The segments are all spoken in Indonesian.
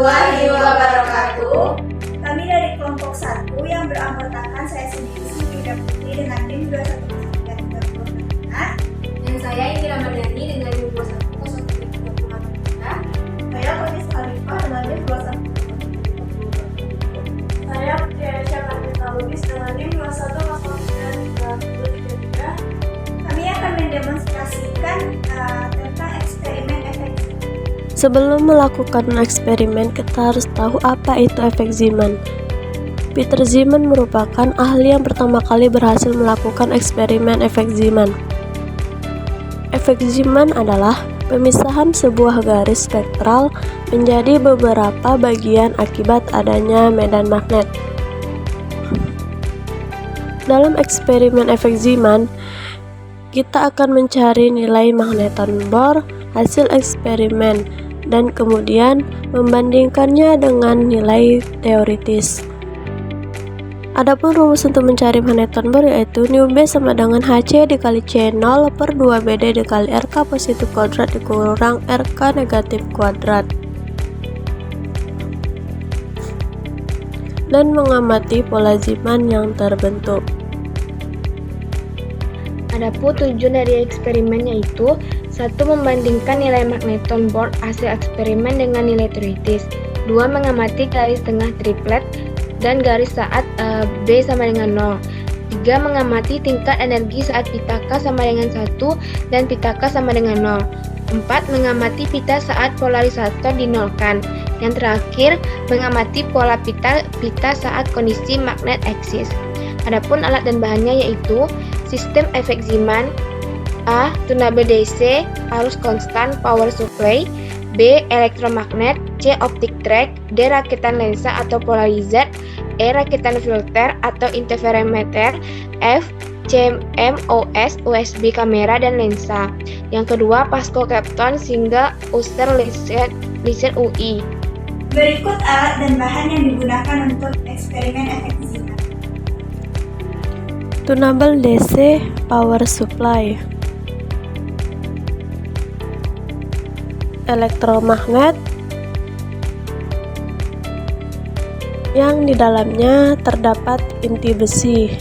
warahmatullahi wabarakatuh. Kami dari kelompok 1 yang beranggotakan saya sendiri Yuda Putri dengan NIM 210336 Dan saya Indira Madani dengan NIM 210336. Saya Fatis Alifah dengan NIM 210336. Saya Priyansya Kartika Lubis dengan NIM 210333. Kami akan mendemonstrasikan tentang eksperimen efek Zeeman. Sebelum melakukan eksperimen, kita harus tahu apa itu efek Zeeman. Peter Zeeman merupakan ahli yang pertama kali berhasil melakukan eksperimen efek Zeeman. Efek Zeeman adalah pemisahan sebuah garis spektral menjadi beberapa bagian akibat adanya medan magnet. Dalam eksperimen efek Zeeman, kita akan mencari nilai magneton Bohr hasil eksperimen dan kemudian membandingkannya dengan nilai teoritis. Adapun rumus untuk mencari magneton Bohr yaitu nu B sama dengan Hc dikali C0 per 2Bd dikali Rk positif kuadrat dikurang Rk negatif kuadrat. Dan mengamati pola Zeeman yang terbentuk. Adapun tujuan dari eksperimen yaitu 1. Membandingkan nilai magneton Bohr hasil eksperimen dengan nilai teoritis. 2. Mengamati garis tengah triplet dan garis saat B sama dengan 0. 3. Mengamati tingkat energi saat pita K sama dengan 1 dan pita K sama dengan 0. 4. Mengamati pita saat polarisator dinolkan. Yang terakhir, mengamati pola pita saat kondisi magnet eksis. Adapun alat dan bahannya yaitu sistem efek Zeeman, A. Tunable DC, arus konstan, power supply, B. Elektromagnet, C. Optic track, D. Rakitan lensa atau polarizer, E. Rakitan filter atau interferometer, F. CMOS, USB kamera dan lensa. Yang kedua, Pasco Kapton single user laser UI. Berikut alat dan bahan yang digunakan untuk eksperimen efek Zeeman. Tunable DC power supply, elektromagnet yang di dalamnya terdapat inti besi,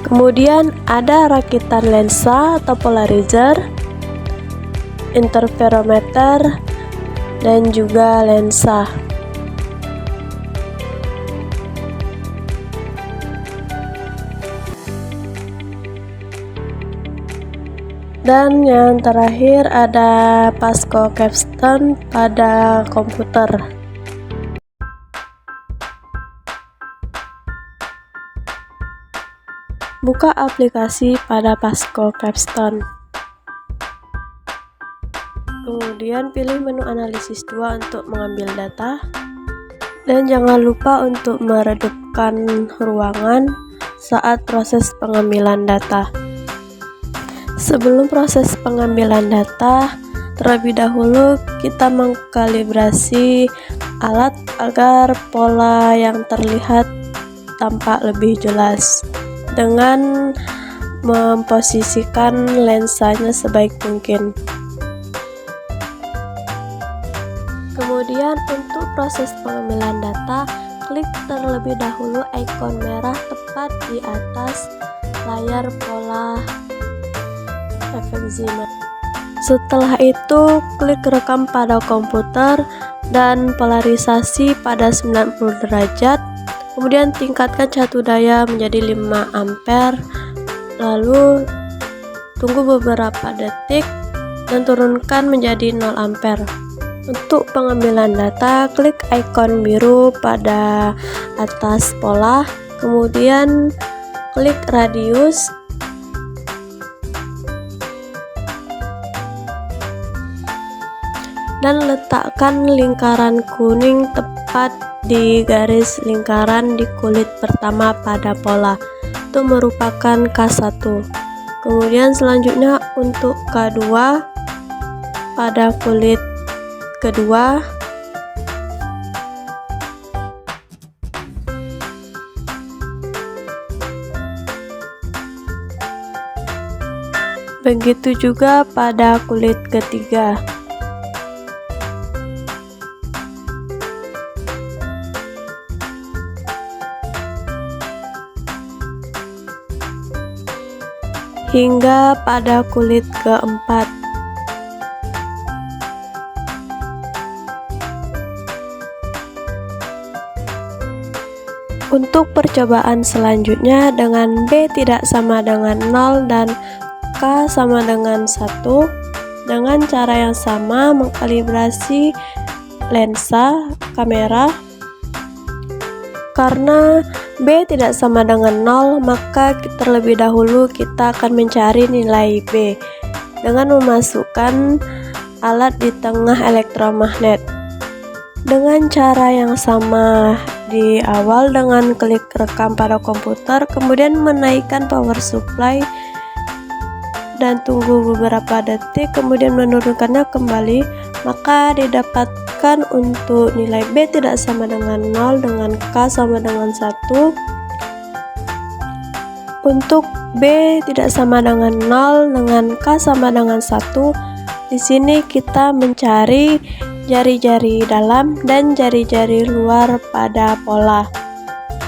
kemudian ada rakitan lensa atau polarizer, interferometer, dan juga lensa. Dan yang terakhir ada Pasco Kapton pada komputer. Buka aplikasi pada Pasco Kapton. Kemudian pilih menu analisis 2 untuk mengambil data. Dan jangan lupa untuk meredupkan ruangan saat proses pengambilan data. Sebelum proses pengambilan data, terlebih dahulu kita mengkalibrasi alat agar pola yang terlihat tampak lebih jelas dengan memposisikan lensanya sebaik mungkin. Kemudian untuk proses pengambilan data, klik terlebih dahulu ikon merah tepat di atas layar pola efek Zeeman. Setelah itu, klik rekam pada komputer dan polarisasi pada 90 derajat. Kemudian tingkatkan catu daya menjadi 5 ampere. Lalu tunggu beberapa detik dan turunkan menjadi 0 ampere. Untuk pengambilan data, klik ikon biru pada atas pola, kemudian klik radius, dan letakkan lingkaran kuning tepat di garis lingkaran di kulit pertama pada pola. Itu merupakan K1. Kemudian selanjutnya untuk K2 pada kulit kedua, Begitu juga pada kulit ketiga. Hingga pada kulit keempat. Untuk percobaan selanjutnya dengan B tidak sama dengan 0 dan K sama dengan 1, dengan cara yang sama mengkalibrasi lensa kamera. Karena B tidak sama dengan 0, maka terlebih dahulu kita akan mencari nilai B dengan memasukkan alat di tengah elektromagnet. Dengan cara yang sama di awal dengan klik rekam pada komputer, kemudian menaikkan power supply dan tunggu beberapa detik, kemudian menurunkannya kembali, maka didapatkan untuk nilai B tidak sama dengan 0 dengan K sama dengan 1. Untuk B tidak sama dengan 0 dengan K sama dengan 1, di sini kita mencari jari-jari dalam dan jari-jari luar pada pola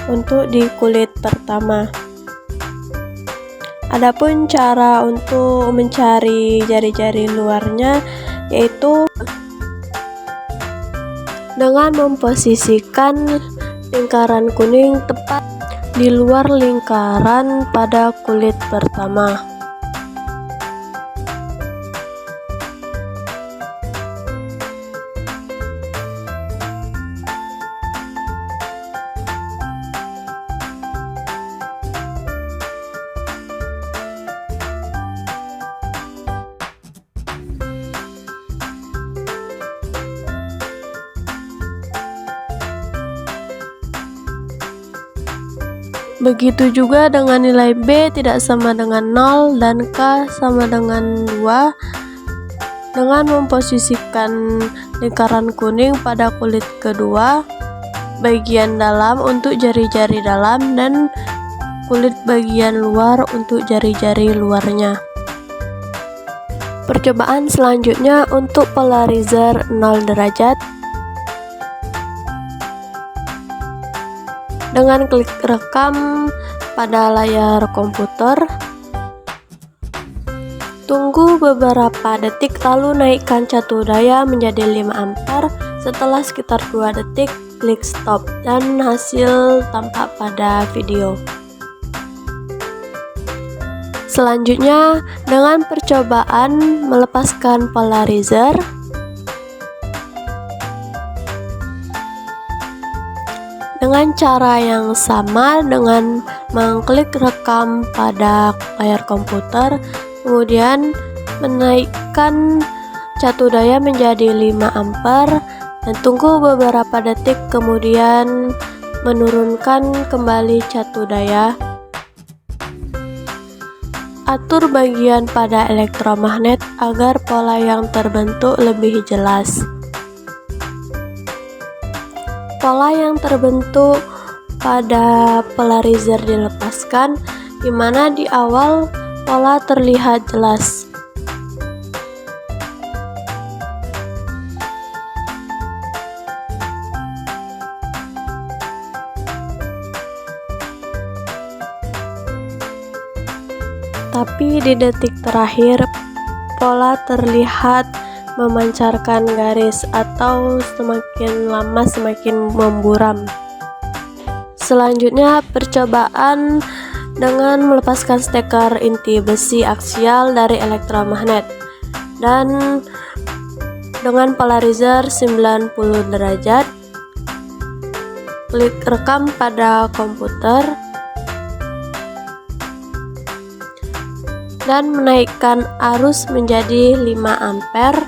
untuk di kulit pertama. Adapun cara untuk mencari jari-jari luarnya yaitu dengan memposisikan lingkaran kuning tepat di luar lingkaran pada kulit pertama. Begitu juga dengan nilai B tidak sama dengan 0 dan K sama dengan 2, dengan memposisikan lingkaran kuning pada kulit kedua, bagian dalam untuk jari-jari dalam dan kulit bagian luar untuk jari-jari luarnya. Percobaan selanjutnya untuk polarizer 0 derajat. Dengan klik rekam pada layar komputer, tunggu beberapa detik lalu naikkan catu daya menjadi 5 ampere. Setelah sekitar 2 detik, klik stop dan hasil tampak pada video. Selanjutnya, dengan percobaan melepaskan polarizer, dengan cara yang sama dengan mengklik rekam pada layar komputer, kemudian menaikkan catu daya menjadi 5 ampere dan tunggu beberapa detik, kemudian menurunkan kembali catu daya. Atur bagian pada elektromagnet agar pola yang terbentuk lebih jelas. Pola yang terbentuk pada polarizer dilepaskan, di mana di awal pola terlihat jelas. Tapi di detik terakhir, pola terlihat memancarkan garis atau semakin lama semakin memburam. Selanjutnya, percobaan dengan melepaskan steker inti besi aksial dari elektromagnet dan dengan polarizer 90 derajat. Klik rekam pada komputer dan menaikkan arus menjadi 5 ampere.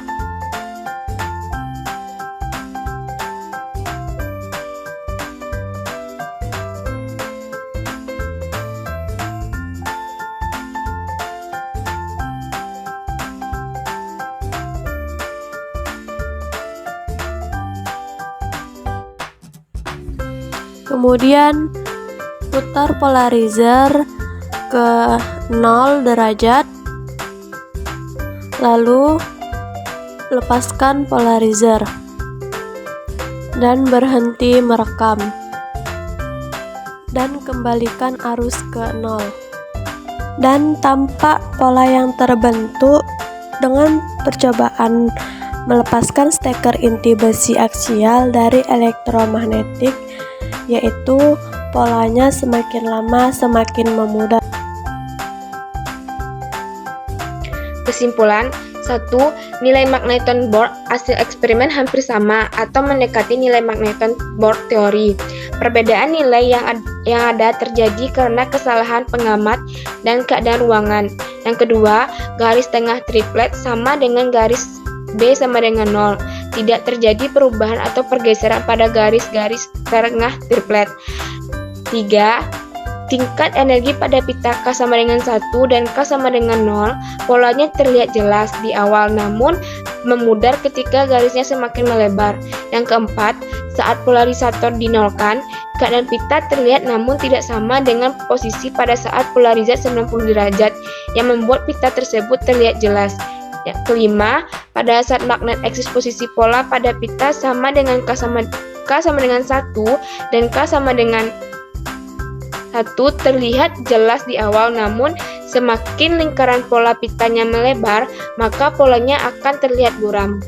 Kemudian putar polarizer ke 0 derajat Lalu lepaskan polarizer dan berhenti merekam, dan kembalikan arus ke 0. Dan tampak pola yang terbentuk dengan percobaan melepaskan steker inti besi aksial dari elektromagnetik, yaitu polanya semakin lama semakin memudar. Kesimpulan, 1. Nilai magneton Bohr hasil eksperimen hampir sama atau mendekati nilai magneton Bohr teori. Perbedaan nilai yang ada terjadi karena kesalahan pengamat dan keadaan ruangan. Yang kedua, garis tengah triplet sama dengan garis B sama dengan 0. Tidak terjadi perubahan atau pergeseran pada garis-garis tengah triplet. 3. Tingkat energi pada pita K sama dengan 1 dan K sama dengan 0, polanya terlihat jelas di awal namun memudar ketika garisnya semakin melebar. Yang keempat, saat polarisator dinolkan, keadaan pita terlihat namun tidak sama dengan posisi pada saat polarisasi 90 derajat yang membuat pita tersebut terlihat jelas. Yang kelima, pada saat magnet eksis posisi pola pada pita sama dengan K sama dengan 1 dan K sama dengan 1 terlihat jelas di awal namun semakin lingkaran pola pitanya melebar maka polanya akan terlihat buram.